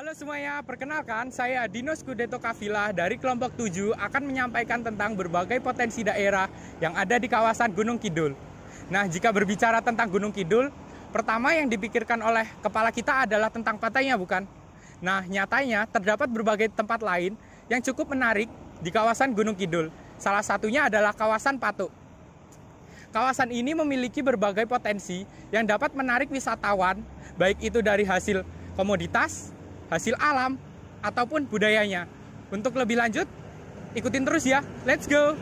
Halo semuanya, perkenalkan saya Dinos Kudeto Kafila dari kelompok 7 akan menyampaikan tentang berbagai potensi daerah yang ada di kawasan Gunung Kidul. Nah, jika berbicara tentang Gunung Kidul, pertama yang dipikirkan oleh kepala kita adalah tentang pantainya, bukan? Nah, nyatanya terdapat berbagai tempat lain yang cukup menarik di kawasan Gunung Kidul. Salah satunya adalah kawasan Patok. Kawasan ini memiliki berbagai potensi yang dapat menarik wisatawan, baik itu dari hasil komoditas, hasil alam, ataupun budayanya. Untuk lebih lanjut, ikutin terus ya. Let's go!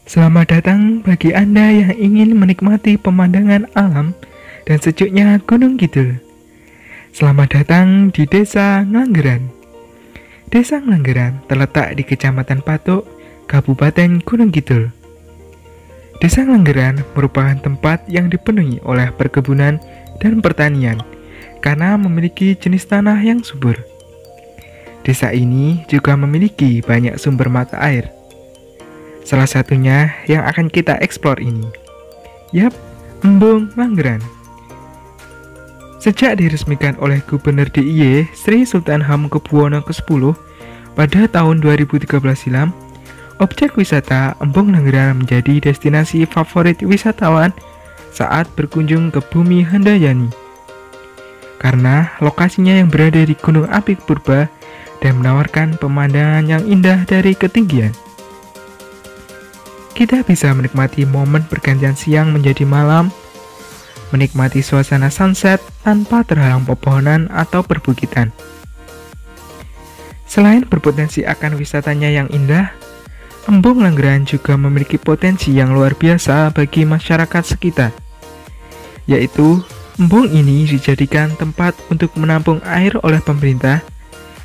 Selamat datang bagi Anda yang ingin menikmati pemandangan alam dan sejuknya Gunung Kidul. Selamat datang di Desa Ngelanggeran. Desa Ngelanggeran terletak di Kecamatan Patok, Kabupaten Gunung Kidul. Desa Ngelanggeran merupakan tempat yang dipenuhi oleh perkebunan dan pertanian karena memiliki jenis tanah yang subur. Desa ini juga memiliki banyak sumber mata air. Salah satunya yang akan kita eksplor ini. Yap, Embung Langgeran. Sejak diresmikan oleh Gubernur DIY Sri Sultan Hamengkubuwono ke-10 pada tahun 2013 silam, objek wisata Embung Langgeran menjadi destinasi favorit wisatawan saat berkunjung ke Bumi Handayani. Karena lokasinya yang berada di Gunung Api Purba dan menawarkan pemandangan yang indah dari ketinggian. Kita bisa menikmati momen pergantian siang menjadi malam, menikmati suasana sunset tanpa terhalang pepohonan atau perbukitan. Selain berpotensi akan wisatanya yang indah, Embung Langgeran juga memiliki potensi yang luar biasa bagi masyarakat sekitar, yaitu embung ini dijadikan tempat untuk menampung air oleh pemerintah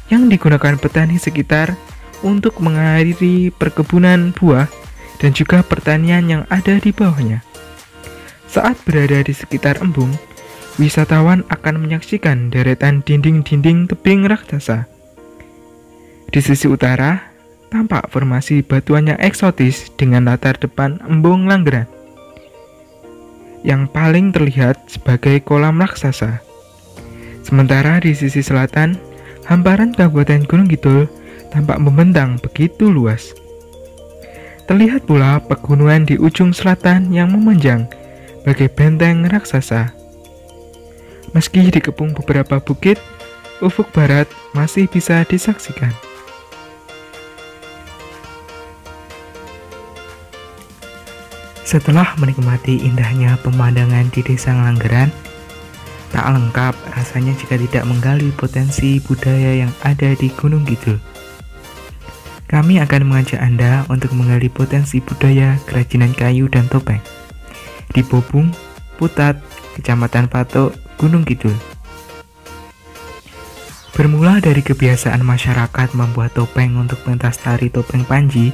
yang digunakan petani sekitar untuk mengairi perkebunan buah dan juga pertanian yang ada di bawahnya. Saat berada di sekitar embung, wisatawan akan menyaksikan deretan dinding-dinding tebing raksasa. Di sisi utara, tampak formasi batuannya eksotis dengan latar depan Embung Langgeran yang paling terlihat sebagai kolam raksasa. Sementara di sisi selatan, hamparan Kabupaten Gunung Kidul tampak membentang begitu luas. Terlihat pula pegunungan di ujung selatan yang memanjang bagai benteng raksasa. Meski dikepung beberapa bukit, ufuk barat masih bisa disaksikan. Setelah menikmati indahnya pemandangan di Desa Ngelanggeran, tak lengkap rasanya jika tidak menggali potensi budaya yang ada di Gunung Kidul. Kami akan mengajak Anda untuk menggali potensi budaya kerajinan kayu dan topeng di Bobung, Putat, Kecamatan Patok, Gunung Kidul. Bermula dari kebiasaan masyarakat membuat topeng untuk pentas tari topeng Panji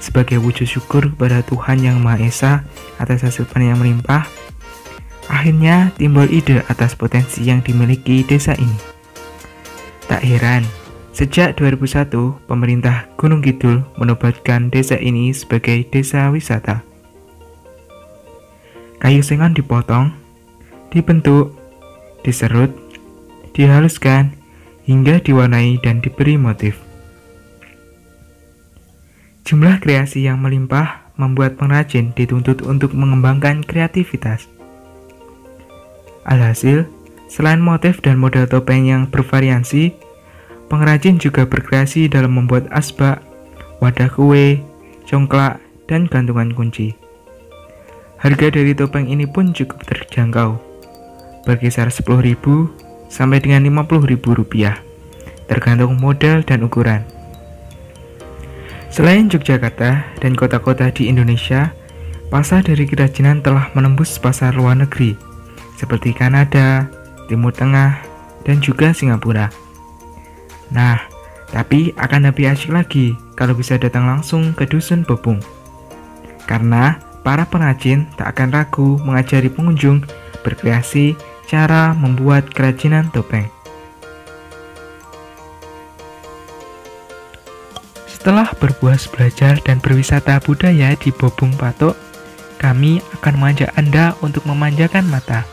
sebagai wujud syukur kepada Tuhan Yang Maha Esa atas hasil panen yang melimpah, akhirnya timbul ide atas potensi yang dimiliki desa ini. Tak heran, sejak 2001, pemerintah Gunung Kidul menobatkan desa ini sebagai desa wisata. Kayu sengon dipotong, dibentuk, diserut, dihaluskan, hingga diwarnai dan diberi motif. Jumlah kreasi yang melimpah membuat pengrajin dituntut untuk mengembangkan kreativitas. Alhasil, selain motif dan model topeng yang bervariasi, pengrajin juga berkreasi dalam membuat asbak, wadah kue, congklak, dan gantungan kunci. Harga dari topeng ini pun cukup terjangkau, berkisar 10.000 sampai dengan 50.000 rupiah, tergantung model dan ukuran. Selain Yogyakarta dan kota-kota di Indonesia, pasar dari kerajinan telah menembus pasar luar negeri, seperti Kanada, Timur Tengah, dan juga Singapura. Nah, tapi akan lebih asyik lagi kalau bisa datang langsung ke Dusun Bobung, karena para pengrajin tak akan ragu mengajari pengunjung berkreasi cara membuat kerajinan topeng. Setelah berpuas belajar dan berwisata budaya di Bobung Patok, kami akan mengajak Anda untuk memanjakan mata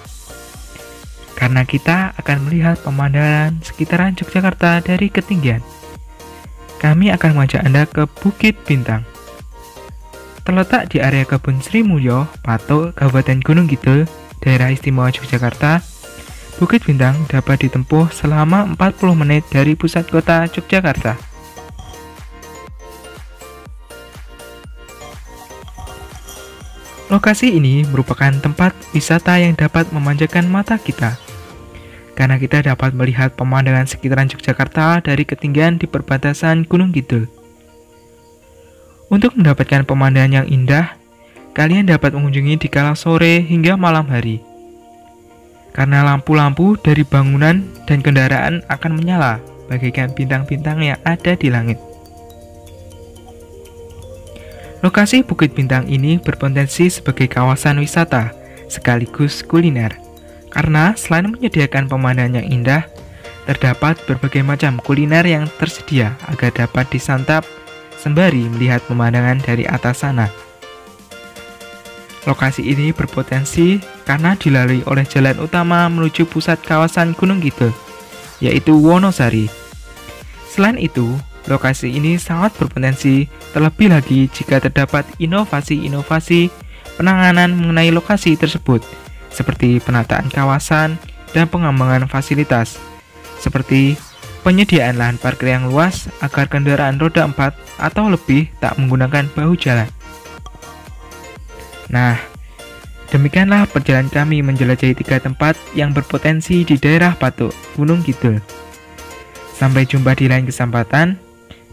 karena kita akan melihat pemandangan sekitaran Yogyakarta dari ketinggian. Kami akan mengajak Anda ke Bukit Bintang. Terletak di area Kebun Sri Mulyo, Patok, Kabupaten Gunung Kidul, Daerah Istimewa Yogyakarta, Bukit Bintang dapat ditempuh selama 40 menit dari pusat kota Yogyakarta. Lokasi ini merupakan tempat wisata yang dapat memanjakan mata kita, karena kita dapat melihat pemandangan sekitaran Yogyakarta dari ketinggian di perbatasan Gunung Kidul. Untuk mendapatkan pemandangan yang indah, kalian dapat mengunjungi di kala sore hingga malam hari, karena lampu-lampu dari bangunan dan kendaraan akan menyala bagaikan bintang-bintang yang ada di langit. Lokasi Bukit Bintang ini berpotensi sebagai kawasan wisata sekaligus kuliner, karena selain menyediakan pemandangan yang indah, terdapat berbagai macam kuliner yang tersedia agar dapat disantap sembari melihat pemandangan dari atas sana. Lokasi ini berpotensi karena dilalui oleh jalan utama menuju pusat kawasan Gunung Kidul, yaitu Wonosari. Selain itu, lokasi ini sangat berpotensi, terlebih lagi jika terdapat inovasi-inovasi penanganan mengenai lokasi tersebut, seperti penataan kawasan dan pengembangan fasilitas, seperti penyediaan lahan parkir yang luas agar kendaraan roda 4 atau lebih tak menggunakan bahu jalan. Nah, demikianlah perjalanan kami menjelajahi 3 tempat yang berpotensi di daerah Patok, Gunung Kidul. Sampai jumpa di lain kesempatan.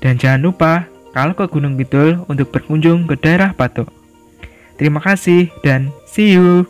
Dan jangan lupa kalau ke Gunung Kidul untuk berkunjung ke daerah Patok. Terima kasih dan see you.